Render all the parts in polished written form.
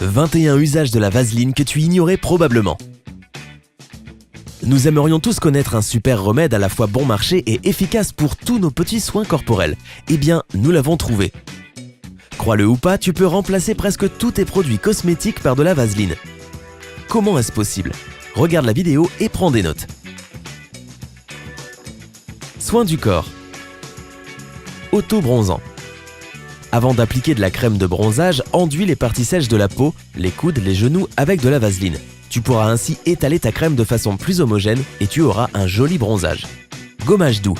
21 usages de la vaseline que tu ignorais probablement. Nous aimerions tous connaître un super remède à la fois bon marché et efficace pour tous nos petits soins corporels. Eh bien, nous l'avons trouvé. Crois-le ou pas, tu peux remplacer presque tous tes produits cosmétiques par de la vaseline. Comment est-ce possible? Regarde la vidéo et prends des notes. Soins du corps. Auto-bronzant. Avant d'appliquer de la crème de bronzage, enduis les parties sèches de la peau, les coudes, les genoux avec de la vaseline. Tu pourras ainsi étaler ta crème de façon plus homogène et tu auras un joli bronzage. Gommage doux.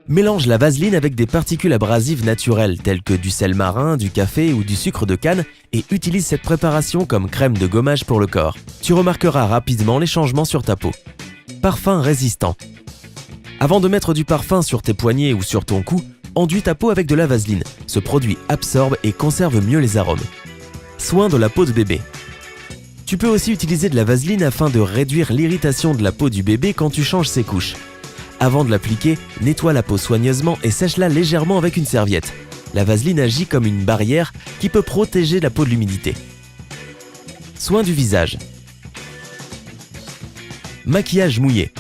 Mélange la vaseline avec des particules abrasives naturelles telles que du sel marin, du café ou du sucre de canne et utilise cette préparation comme crème de gommage pour le corps. Tu remarqueras rapidement les changements sur ta peau. Parfum résistant. Avant de mettre du parfum sur tes poignets ou sur ton cou, enduis ta peau avec de la vaseline. Ce produit absorbe et conserve mieux les arômes. Soin de la peau de bébé. Tu peux aussi utiliser de la vaseline afin de réduire l'irritation de la peau du bébé quand tu changes ses couches. Avant de l'appliquer, nettoie la peau soigneusement et sèche-la légèrement avec une serviette. La vaseline agit comme une barrière qui peut protéger la peau de l'humidité. Soin du visage. Maquillage mouillé.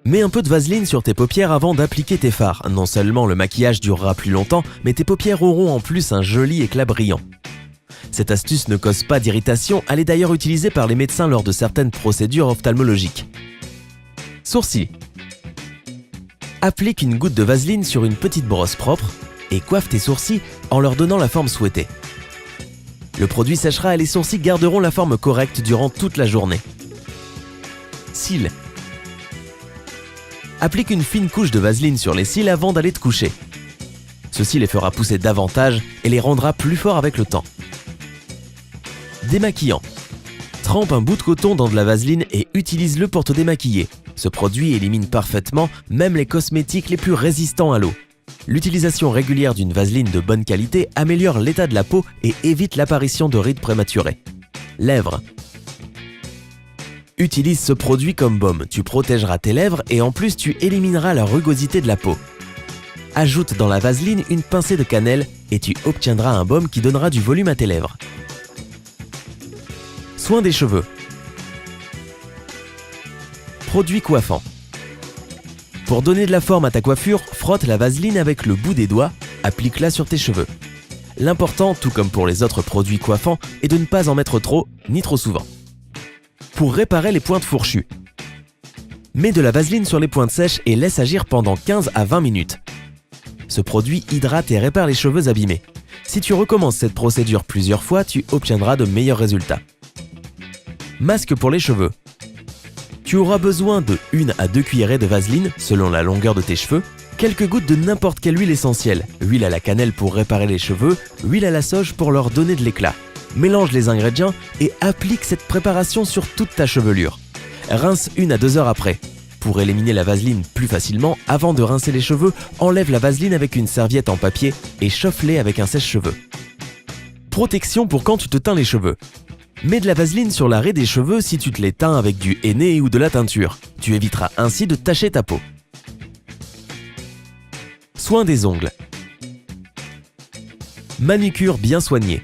Mets un peu de vaseline sur tes paupières avant d'appliquer tes fards. Non seulement le maquillage durera plus longtemps, mais tes paupières auront en plus un joli éclat brillant. Cette astuce ne cause pas d'irritation, elle est d'ailleurs utilisée par les médecins lors de certaines procédures ophtalmologiques. Sourcils. Applique une goutte de vaseline sur une petite brosse propre et coiffe tes sourcils en leur donnant la forme souhaitée. Le produit séchera et les sourcils garderont la forme correcte durant toute la journée. Cils. Applique une fine couche de vaseline sur les cils avant d'aller te coucher. Ceci les fera pousser davantage et les rendra plus forts avec le temps. Démaquillant. Trempe un bout de coton dans de la vaseline et utilise-le pour te démaquiller. Ce produit élimine parfaitement même les cosmétiques les plus résistants à l'eau. L'utilisation régulière d'une vaseline de bonne qualité améliore l'état de la peau et évite l'apparition de rides prématurées. Lèvres. Utilise ce produit comme baume, tu protégeras tes lèvres et en plus tu élimineras la rugosité de la peau. Ajoute dans la vaseline une pincée de cannelle et tu obtiendras un baume qui donnera du volume à tes lèvres. Soin des cheveux. Produit coiffant. Pour donner de la forme à ta coiffure, frotte la vaseline avec le bout des doigts, applique-la sur tes cheveux. L'important, tout comme pour les autres produits coiffants, est de ne pas en mettre trop, ni trop souvent. Pour réparer les pointes fourchues. Mets de la vaseline sur les pointes sèches et laisse agir pendant 15 à 20 minutes. Ce produit hydrate et répare les cheveux abîmés. Si tu recommences cette procédure plusieurs fois, tu obtiendras de meilleurs résultats. Masque pour les cheveux. Tu auras besoin de 1 à 2 cuillerées de vaseline, selon la longueur de tes cheveux, quelques gouttes de n'importe quelle huile essentielle, huile à la cannelle pour réparer les cheveux, huile à la sauge pour leur donner de l'éclat. Mélange les ingrédients et applique cette préparation sur toute ta chevelure. Rince 1 à 2 heures après. Pour éliminer la vaseline plus facilement, avant de rincer les cheveux, enlève la vaseline avec une serviette en papier et chauffe-les avec un sèche-cheveux. Protection pour quand tu te teins les cheveux. Mets de la vaseline sur l'arrêt des cheveux si tu te les teins avec du henné ou de la teinture. Tu éviteras ainsi de tacher ta peau. Soin des ongles. Manucure bien soignée.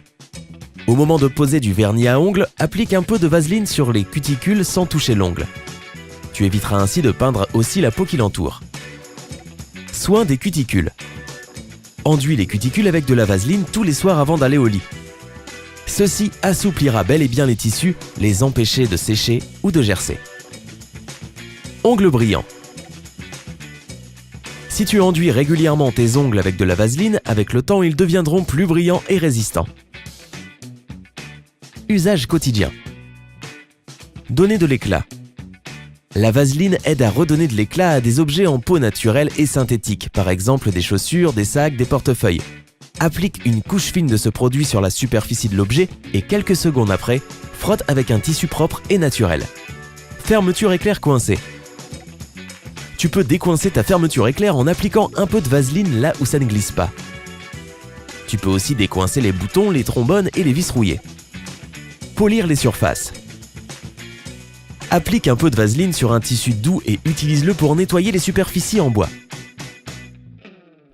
Au moment de poser du vernis à ongles, applique un peu de vaseline sur les cuticules sans toucher l'ongle. Tu éviteras ainsi de peindre aussi la peau qui l'entoure. Soin des cuticules. Enduis les cuticules avec de la vaseline tous les soirs avant d'aller au lit. Ceci assouplira bel et bien les tissus, les empêcher de sécher ou de gercer. Ongles brillants. Si tu enduis régulièrement tes ongles avec de la vaseline, avec le temps ils deviendront plus brillants et résistants. Usage quotidien. Donner de l'éclat. La vaseline aide à redonner de l'éclat à des objets en peau naturelle et synthétique, par exemple des chaussures, des sacs, des portefeuilles. Applique une couche fine de ce produit sur la superficie de l'objet et quelques secondes après, frotte avec un tissu propre et naturel. Fermeture éclair coincée. Tu peux décoincer ta fermeture éclair en appliquant un peu de vaseline là où ça ne glisse pas. Tu peux aussi décoincer les boutons, les trombones et les vis rouillées. Polir les surfaces. Applique un peu de vaseline sur un tissu doux et utilise-le pour nettoyer les superficies en bois.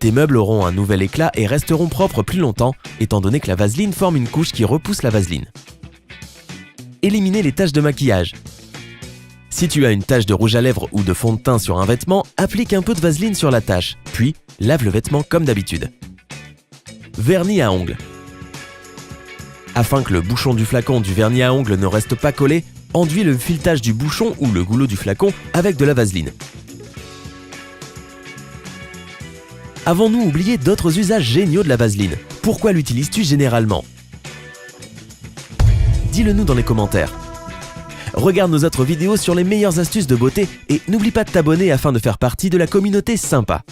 Tes meubles auront un nouvel éclat et resteront propres plus longtemps, étant donné que la vaseline forme une couche qui repousse la vaseline. Éliminer les taches de maquillage. Si tu as une tache de rouge à lèvres ou de fond de teint sur un vêtement, applique un peu de vaseline sur la tache, puis lave le vêtement comme d'habitude. Vernis à ongles. Afin que le bouchon du flacon du vernis à ongles ne reste pas collé, enduis le filetage du bouchon ou le goulot du flacon avec de la vaseline. Avons-nous oublié d'autres usages géniaux de la vaseline? Pourquoi l'utilises-tu généralement? Dis-le nous dans les commentaires. Regarde nos autres vidéos sur les meilleures astuces de beauté et n'oublie pas de t'abonner afin de faire partie de la communauté sympa.